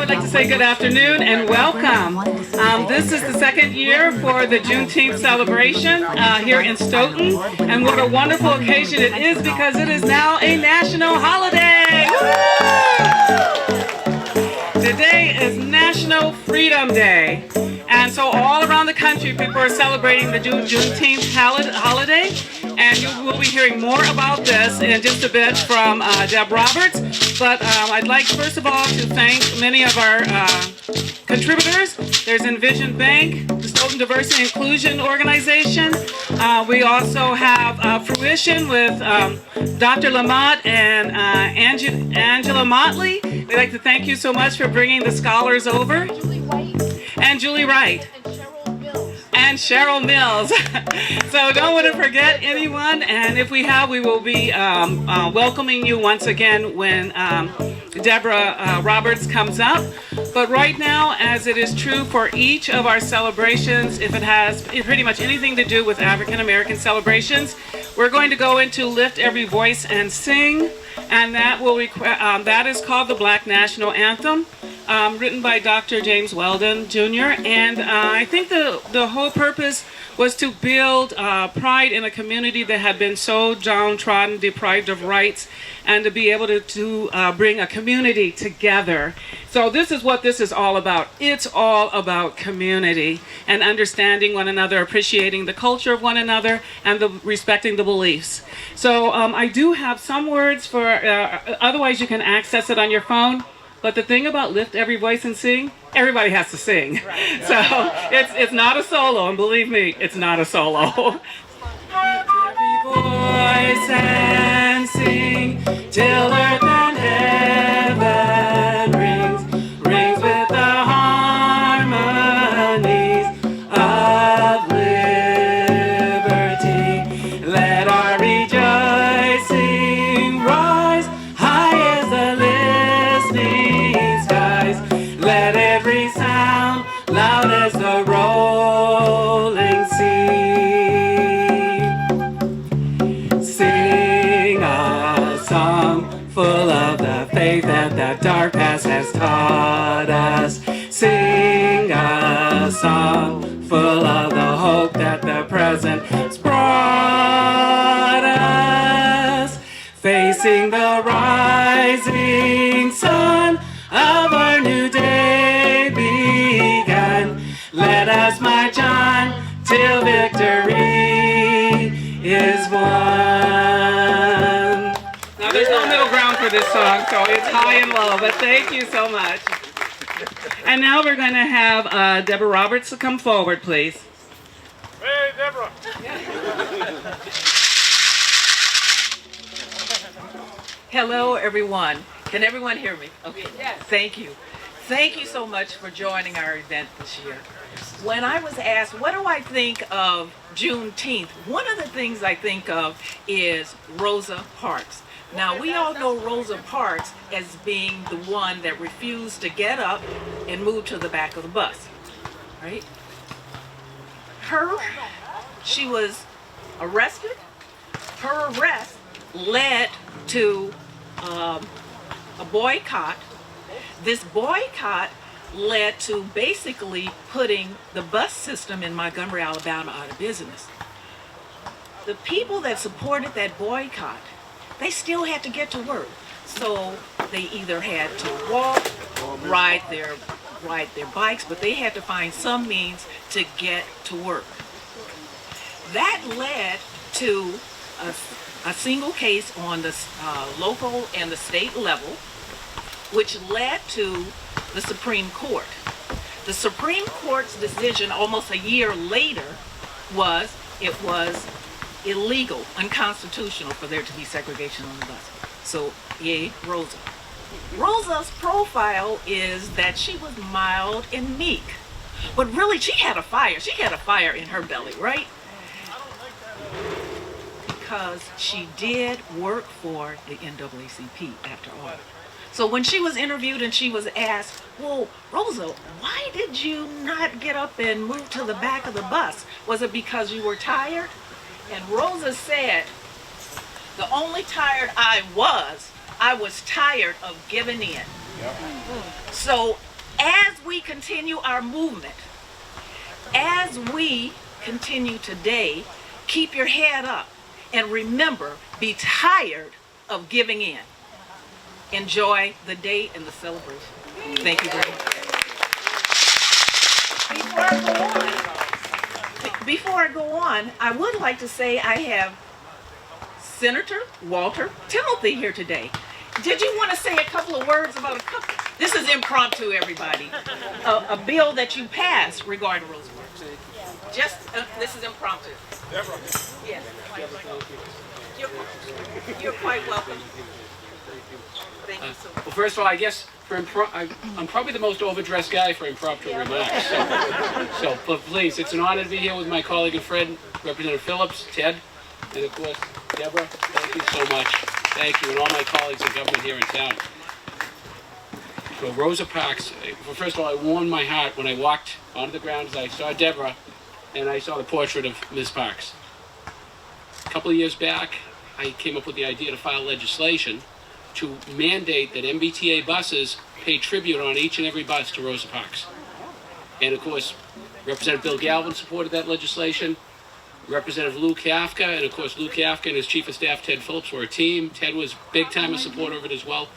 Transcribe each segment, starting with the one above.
I'd like to say good afternoon and welcome. This is the second year for the Juneteenth celebration here in Stoughton, and what a wonderful occasion it is because it is now a national holiday. Today is National Freedom Day, and so all around the country people are celebrating the Juneteenth holiday, and you will be hearing more about this in just a bit from Deb Roberts. But I'd like first of all to thank many of our contributors. There's Envision Bank, the Stoughton Diversity and Inclusion Organization. We also have Fruition with Dr. Lamont and Angela Motley. We'd like to thank you so much for bringing the scholars over. And Julie Wright. And Cheryl Mills. So don't want to forget anyone, and if we have, we will be welcoming you once again when Deborah Roberts comes up. But right now, as it is true for each of our celebrations, if it has pretty much anything to do with African American celebrations, we're going to go into Lift Every Voice and Sing, and that is called the Black National Anthem. Written by Dr. James Weldon Jr. And I think the whole purpose was to build pride in a community that had been so downtrodden, deprived of rights, and to be able to bring a community together. So this is what this is all about. It's all about community and understanding one another, appreciating the culture of one another, and respecting the beliefs. So I do have some words for, otherwise you can access it on your phone. But the thing about Lift Every Voice and Sing, everybody has to sing. Right. So it's not a solo, and believe me, it's not a solo. Lift every voice and sing till earth and heaven rings with the harmonies of liberty. Let our rejoicing rise high as the listening skies. Let every sound loud as the rolling sea. Sing a song full of the faith that the dark past has taught us. Sing a song full of the hope that the present has brought us. Facing the rising sun of our new day begun. Let us march on till victory is won. Now there's no middle ground for this song, so it's high and low, but thank you so much. And now we're going to have Deborah Roberts to come forward, please. Hey, Deborah. Hello, everyone. Can everyone hear me? Okay. Yes. Thank you. Thank you so much for joining our event this year. When I was asked, what do I think of Juneteenth? One of the things I think of is Rosa Parks. Now, we all know Rosa Parks as being the one that refused to get up and move to the back of the bus, right? She was arrested. Her arrest led to a boycott. This boycott led to basically putting the bus system in Montgomery, Alabama out of business. The people that supported that boycott, they still had to get to work. So they either had to walk, ride their bikes, but they had to find some means to get to work. That led to a single case on the local and the state level, which led to the Supreme Court. The Supreme Court's decision almost a year later was it was illegal, unconstitutional for there to be segregation on the bus. So, yay, Rosa. Rosa's profile is that she was mild and meek, but really she had a fire. She had a fire in her belly, right? Because she did work for the NAACP after all. So when she was interviewed and she was asked, well, Rosa, why did you not get up and move to the back of the bus? Was it because you were tired? And Rosa said, the only tired I was tired of giving in. Yep. So as we continue our movement, as we continue today, keep your head up and remember, be tired of giving in. Enjoy the day and the celebration. Thank you very much. Before I go on, I would like to say I have Senator Walter Timothy here today. Did you want to say a couple of words about this is impromptu, everybody, a bill that you passed regarding Rosa Parks? Just, this is impromptu. Deborah. Yes. You're quite welcome. Thank you so much. Well, first of all, I guess I'm probably the most overdressed guy for impromptu remarks. But please, it's an honor to be here with my colleague and friend, Representative Phillips, Ted, and of course, Deborah. Thank you so much. Thank you, and all my colleagues in government here in town. So Rosa Parks, well, first of all, it warmed my heart when I walked onto the grounds. I saw Deborah, and I saw the portrait of Ms. Parks. A couple of years back, I came up with the idea to file legislation to mandate that MBTA buses pay tribute on each and every bus to Rosa Parks. And of course, Representative Bill Galvin supported that legislation. Representative Lou Kafka, and of course Lou Kafka and his Chief of Staff Ted Phillips were a team. Ted was big time a supporter of it as well.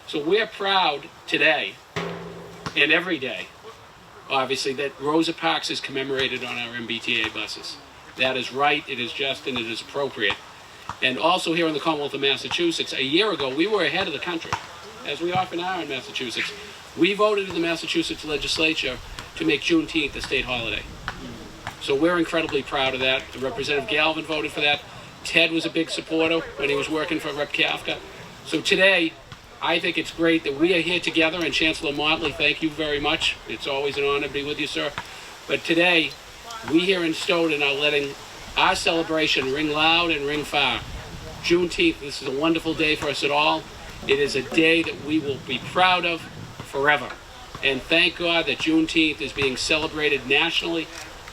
So we're proud today, and every day, obviously, that Rosa Parks is commemorated on our MBTA buses. That is right, it is just, and it is appropriate. And also here in the Commonwealth of Massachusetts, a year ago, we were ahead of the country, as we often are in Massachusetts. We voted in the Massachusetts legislature to make Juneteenth a state holiday. So we're incredibly proud of that. Representative Galvin voted for that. Ted was a big supporter when he was working for Rep. Kafka. So today, I think it's great that we are here together, and Chancellor Motley, thank you very much. It's always an honor to be with you, sir. But today, we here in Stoughton are letting our celebration ring loud and ring far. Juneteenth, this is a wonderful day for us at all. It is a day that we will be proud of forever. And thank God that Juneteenth is being celebrated nationally,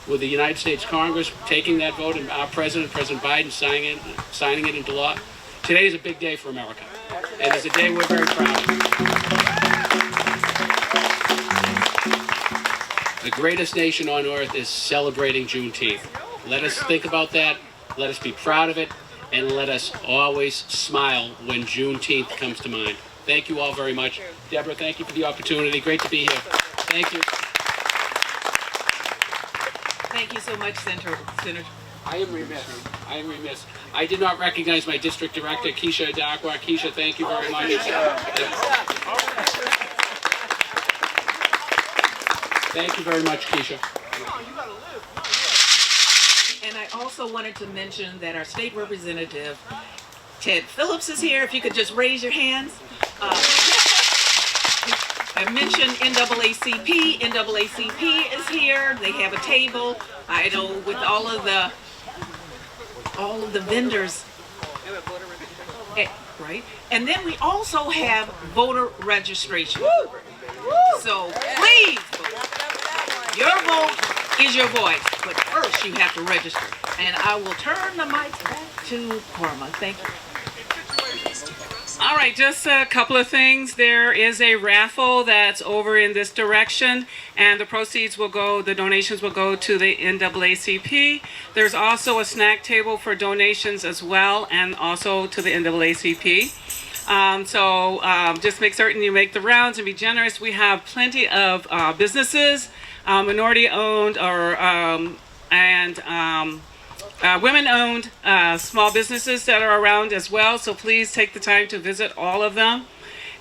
with the United States Congress taking that vote and our President Biden, signing it into law. Today is a big day for America, and it's a day we're very proud of. The greatest nation on earth is celebrating Juneteenth. Let us think about that, let us be proud of it, and let us always smile when Juneteenth comes to mind. Thank you all very much. Deborah, thank you for the opportunity. Great to be here. Thank you. Thank you so much, Senator. I am remiss. I did not recognize my district director, Keisha Adakwa. Keisha, thank you very much. Thank you very much, Keisha. And I also wanted to mention that our state representative, Ted Phillips, is here. If you could just raise your hands. I mentioned NAACP. NAACP is here. They have a table. I know with all of the vendors. Right? And then we also have voter registration. So please vote. Your vote is your voice, but first you have to register. And I will turn the mic back to Karma. Thank you. All right, just a couple of things. There is a raffle that's over in this direction, and the proceeds will go, the donations will go to the NAACP. There's also a snack table for donations as well, and also to the NAACP. Just make certain you make the rounds and be generous. We have plenty of businesses, minority-owned or women-owned small businesses that are around as well, so please take the time to visit all of them.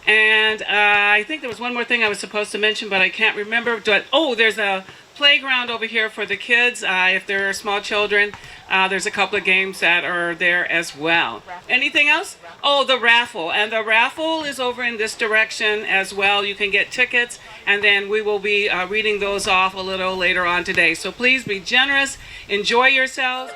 And I think there was one more thing I was supposed to mention, but I can't remember. There's a playground over here for the kids. If there are small children, there's a couple of games that are there as well. Anything else? Oh, the raffle. And the raffle is over in this direction as well. You can get tickets, and then we will be reading those off a little later on today. So please be generous. Enjoy yourselves.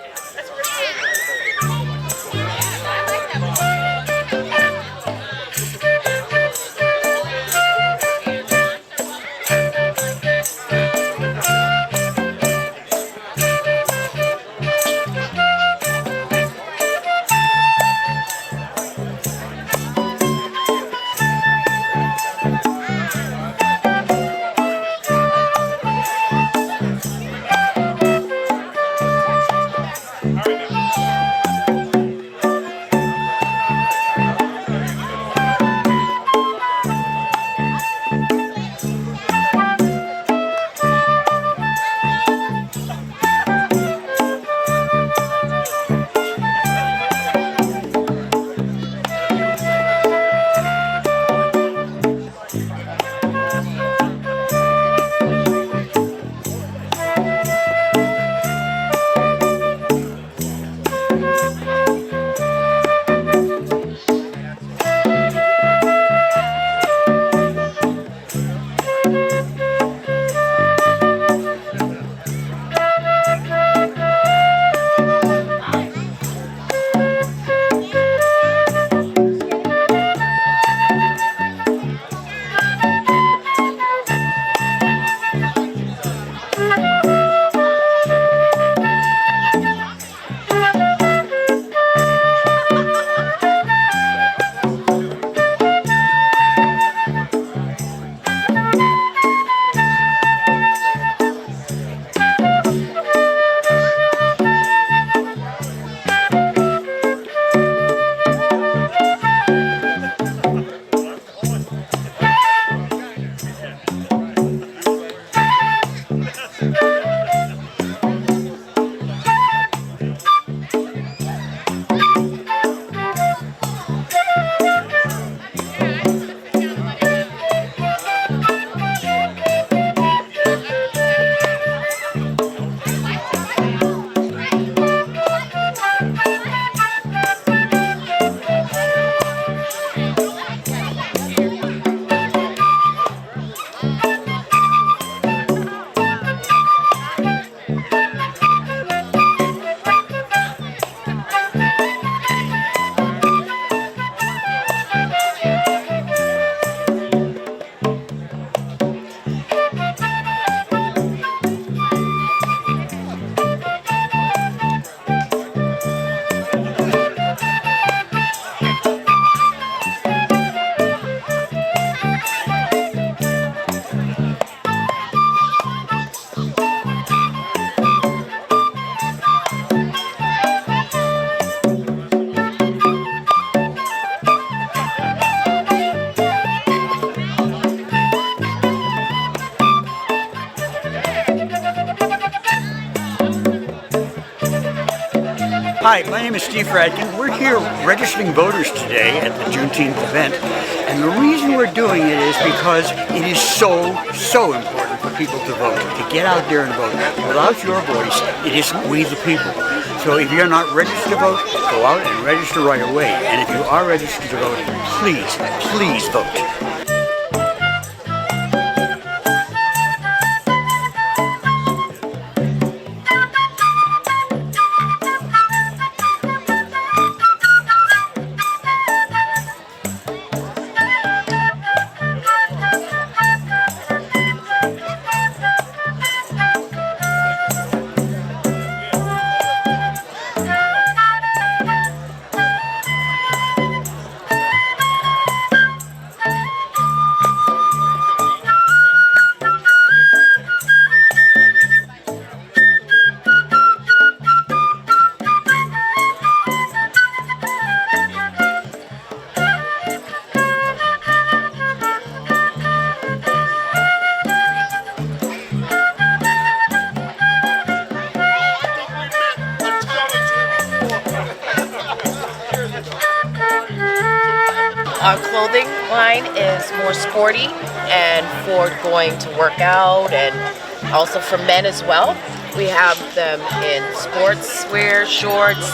Hi, my name is Steve Radkin. We're here registering voters today at the Juneteenth event, and the reason we're doing it is because it is so important for people to vote, to get out there and vote. Without your voice, it isn't we the people. So if you're not registered to vote, go out and register right away. And if you are registered to vote, please vote. Our clothing line is more sporty and for going to work out, and also for men as well. We have them in sportswear, shorts,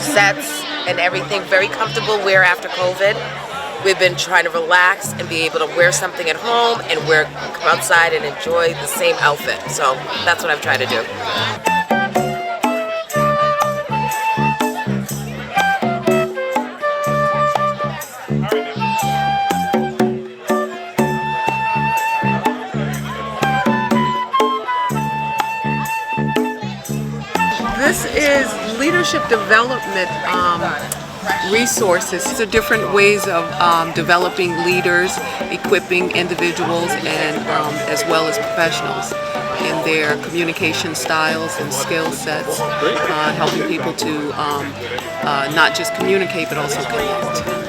sets, and everything. Very comfortable wear after COVID. We've been trying to relax and be able to wear something at home and come outside and enjoy the same outfit. So that's what I'm trying to do. This is leadership development resources. These are different ways of developing leaders, equipping individuals, and as well as professionals in their communication styles and skill sets, helping people to not just communicate but also connect.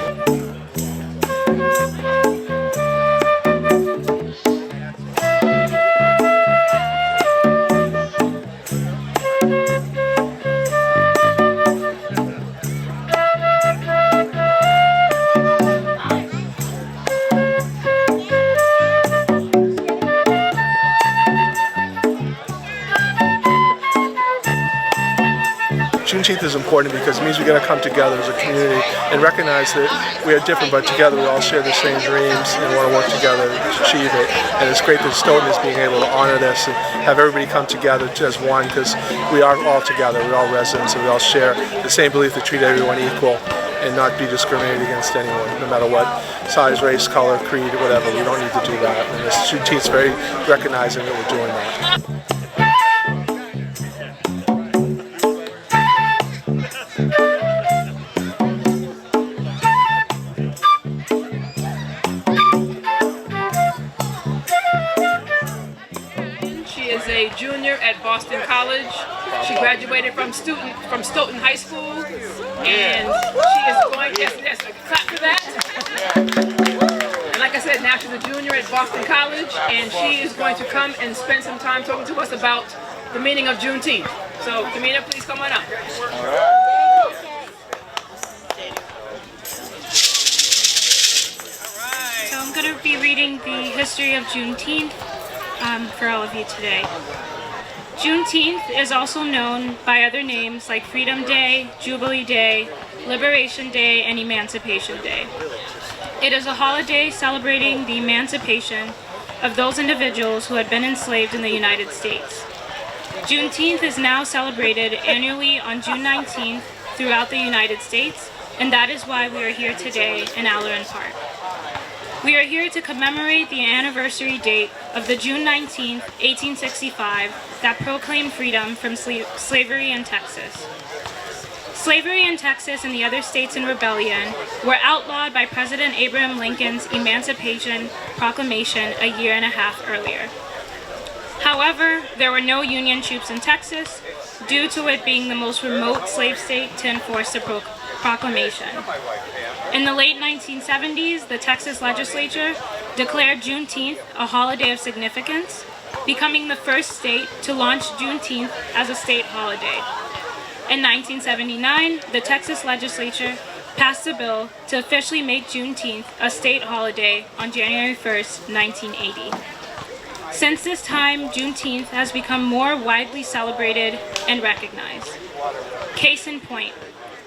Juneteenth is important because it means we got to come together as a community and recognize that we are different, but together we all share the same dreams and want to work together to achieve it. And it's great that Stoughton is being able to honor this and have everybody come together as one, because we are all together, we're all residents, and we all share the same belief to treat everyone equal and not be discriminated against anyone, no matter what size, race, color, creed, whatever. We don't need to do that. And this Juneteenth is very recognizing that we're doing that. She is a junior at Boston College. She graduated from Stoughton High School, and she is going. Yes, clap for that. And like I said, now she's a junior at Boston College, and she is going to come and spend some time talking to us about the meaning of Juneteenth. So, Kamina, please come on up. So I'm going to be reading the history of Juneteenth for all of you today. Juneteenth is also known by other names like Freedom Day, Jubilee Day, Liberation Day, and Emancipation Day. It is a holiday celebrating the emancipation of those individuals who had been enslaved in the United States. Juneteenth is now celebrated annually on June 19th throughout the United States, and that is why we are here today in Halloran Park. We are here to commemorate the anniversary date of the June 19, 1865, that proclaimed freedom from slavery in Texas. Slavery in Texas and the other states in rebellion were outlawed by President Abraham Lincoln's Emancipation Proclamation a year and a half earlier. However, there were no Union troops in Texas due to it being the most remote slave state to enforce the proclamation. In the late 1970s, the Texas legislature declared Juneteenth a holiday of significance, becoming the first state to launch Juneteenth as a state holiday. In 1979, the Texas legislature passed a bill to officially make Juneteenth a state holiday on January 1st, 1980. Since this time, Juneteenth has become more widely celebrated and recognized. Case in point,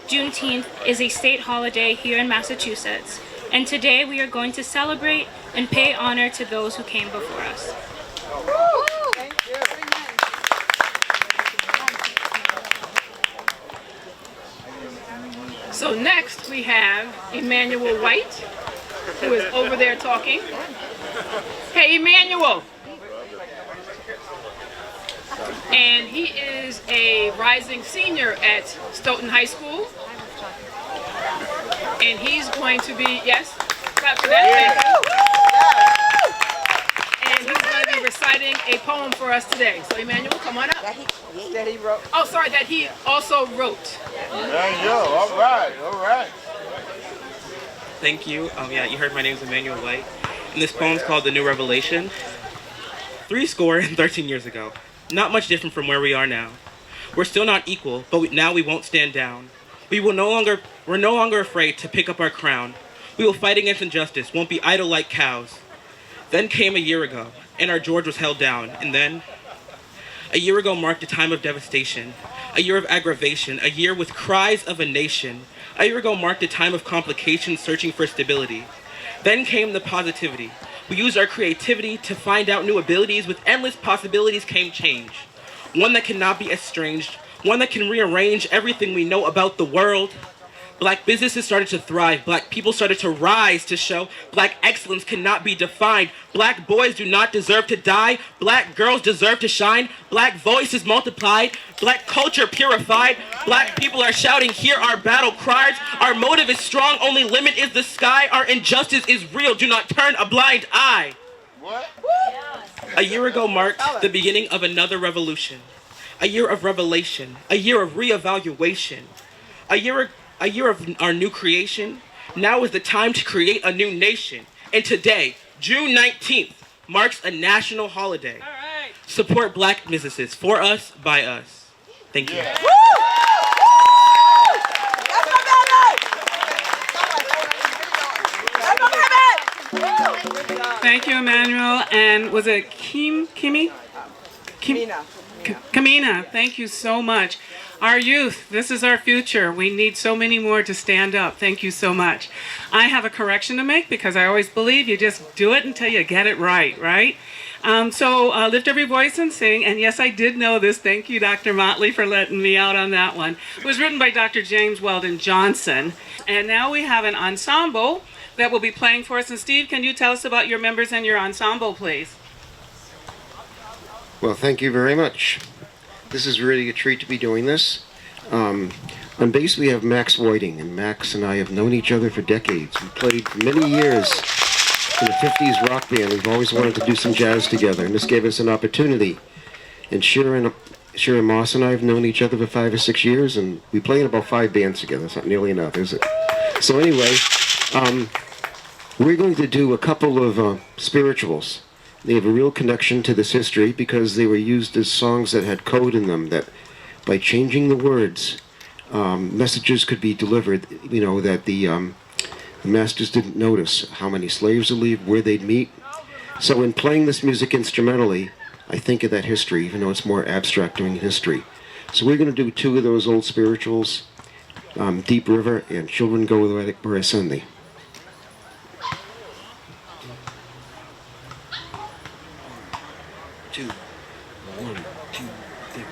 Juneteenth is a state holiday here in Massachusetts, and today we are going to celebrate and pay honor to those who came before us. So next we have Emmanuel White, who is over there talking. Hey, Emmanuel. And he is a rising senior at Stoughton High School. And he's going to be, yes, clap for that. And he's going to be reciting a poem for us today. So Emmanuel, come on up. That he wrote. Oh, sorry, that he also wrote. There you go. All right, all right. Thank you. Yeah, you heard my name is Emmanuel White. And this poem's called The New Revelation. 13 years ago. Not much different from where we are now. We're still not equal, but now we won't stand down. We're no longer afraid to pick up our crown. We will fight against injustice, won't be idle like cows. Then came a year ago, and our George was held down. And then, a year ago marked a time of devastation, a year of aggravation, a year with cries of a nation. A year ago marked a time of complications, searching for stability. Then came the positivity. We used our creativity to find out new abilities. With endless possibilities came change. One that cannot be estranged, one that can rearrange everything we know about the world. Black businesses started to thrive. Black people started to rise to show Black excellence cannot be defined. Black boys do not deserve to die. Black girls deserve to shine. Black voices multiplied. Black culture purified. Black people are shouting, hear our battle cries. Our motive is strong, only limit is the sky. Our injustice is real, do not turn a blind eye. What? A year ago marked the beginning of another revolution. A year of revelation. A year of reevaluation. A year of our new creation. Now is the time to create a new nation. And today, June 19th, marks a national holiday. All right. Support Black businesses, for us, by us. Thank you. Yeah. Thank you, Emmanuel. And was it Kamina? Thank you so much. Our youth, this is our future. We need so many more to stand up. Thank you so much. I have a correction to make because I always believe you just do it until you get it right, right? So lift every voice and sing. And yes, I did know this. Thank you, Dr. Motley, for letting me out on that one. It was written by Dr. James Weldon Johnson. And now we have an ensemble that will be playing for us. And Steve, can you tell us about your members and your ensemble, please? Well, thank you very much. This is really a treat to be doing this. On bass we have Max Whiting, and Max and I have known each other for decades. We played for many years in a 50s rock band. We've always wanted to do some jazz together, and this gave us an opportunity. And Sharon Moss and I have known each other for 5 or 6 years, and we play in about 5 bands together. That's not nearly enough, is it? So anyway, we're going to do a couple of spirituals. They have a real connection to this history because they were used as songs that had code in them, that by changing the words, messages could be delivered, you know, that the masters didn't notice how many slaves would leave, where they'd meet. So in playing this music instrumentally, I think of that history, even though it's more abstract doing history. So we're going to do 2 of those old spirituals, Deep River and Children Go Where I Send Thee. 2, 1, 2, 3.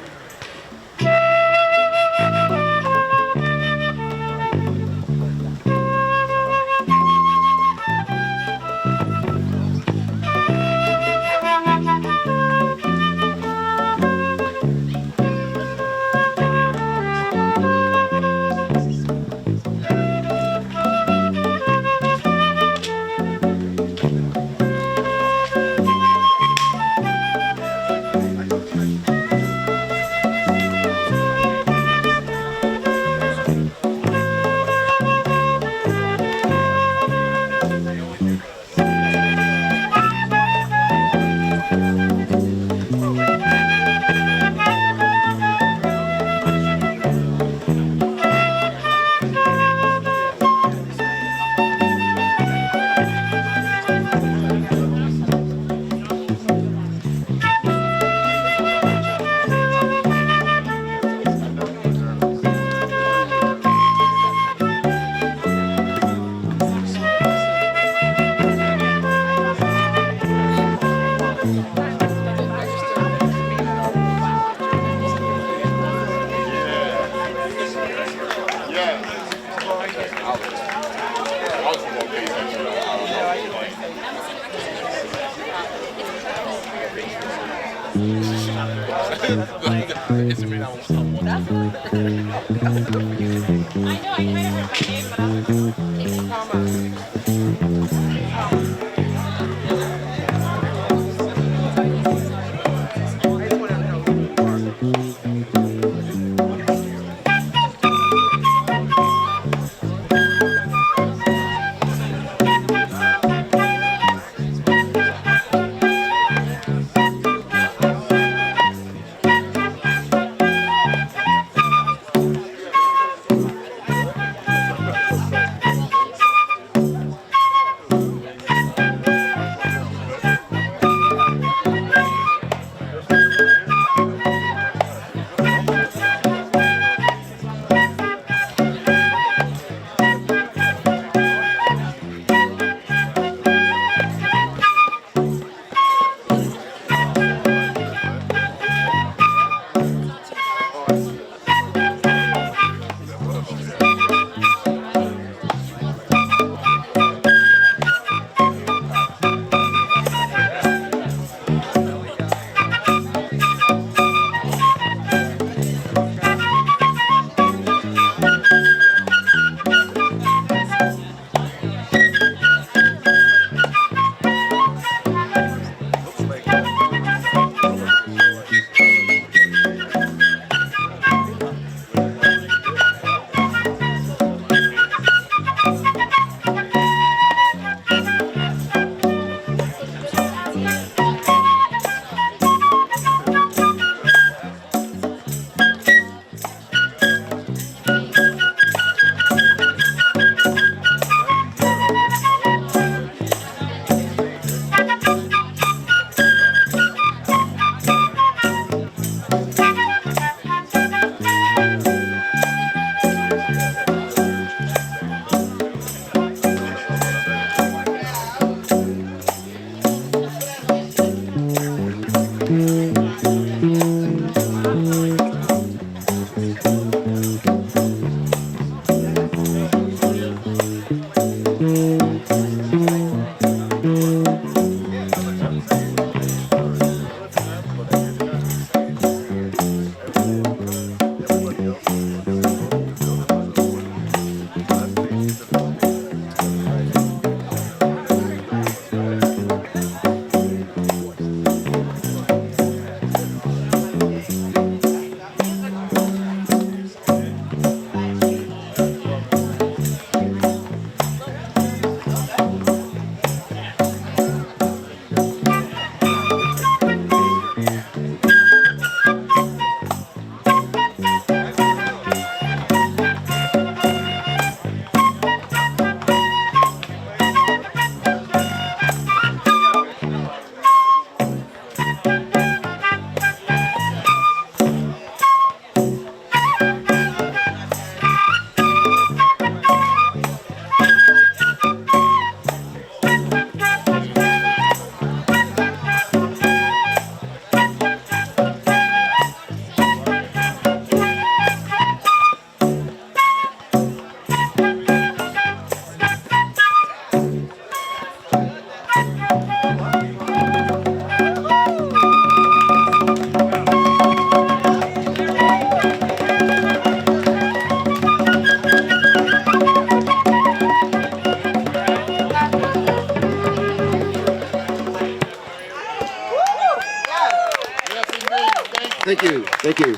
Thank you. Thank you.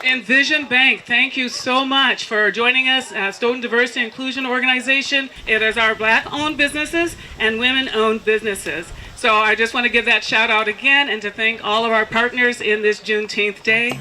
Envision Bank, thank you so much for joining us. Stoughton Diversity and Inclusion Organization. It is our Black-owned businesses and women-owned businesses. So I just want to give that shout out again and to thank all of our partners in this Juneteenth day.